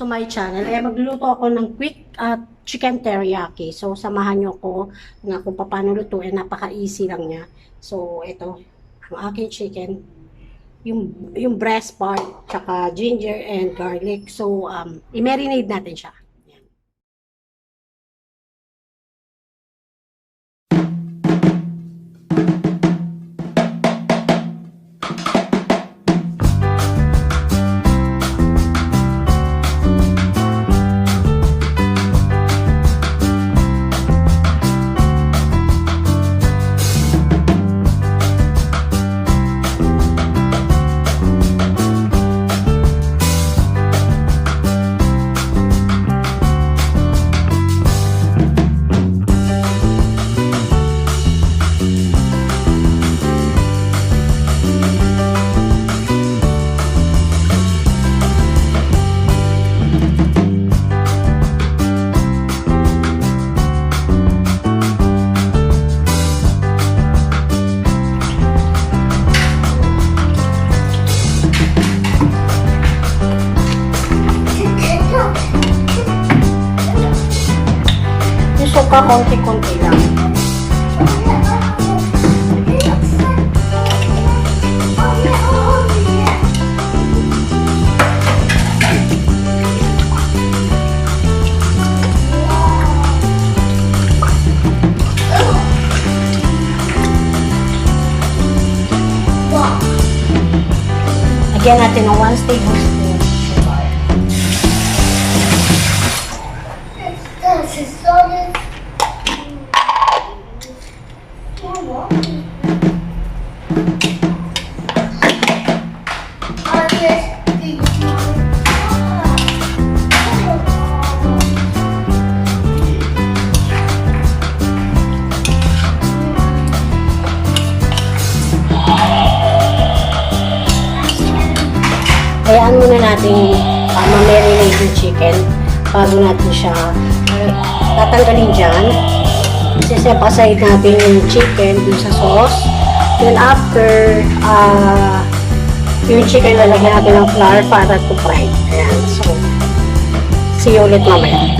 to my channel. Magluluto ako ng quick chicken teriyaki. So, samahan nyo ko na kung paano lutuin. Napaka-easy lang niya. So, ito, ang aking chicken. Yung breast part, tsaka ginger and garlic. So, i-marinate natin siya. Suka konti-konti lang. Lagyan natin ng 1 tablespoon. Hayaan muna natin ma-marinate yung chicken bago natin siya tatanggalin dyan. Set aside natin yung chicken dun sa sauce. Then after, yung chicken lalagyan natin ng flour para to fry. Ayan. So, see you ulit mamaya.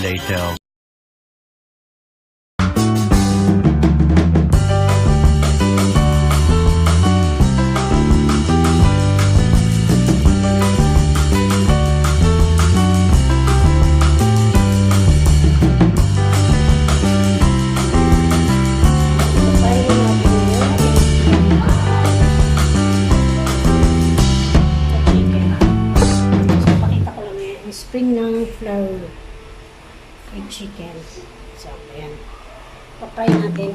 Later. Spring ng flour with chicken. So, ayan. Papay natin.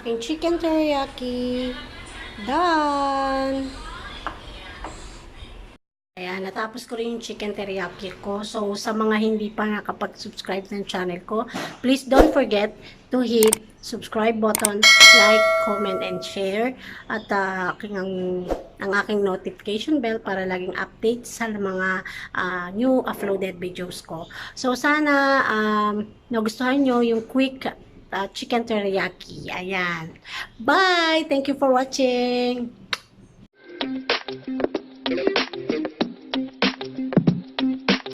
aking chicken teriyaki. Done! Ayan, natapos ko rin yung chicken teriyaki ko. So, sa mga hindi pa nakapag-subscribe ng channel ko, please don't forget to hit subscribe button, like, comment, and share. At ang aking notification bell para laging update sa mga new uploaded videos ko. So, sana nagustuhan nyo yung quick chicken teriyaki. Ayan. Bye! Thank you for watching!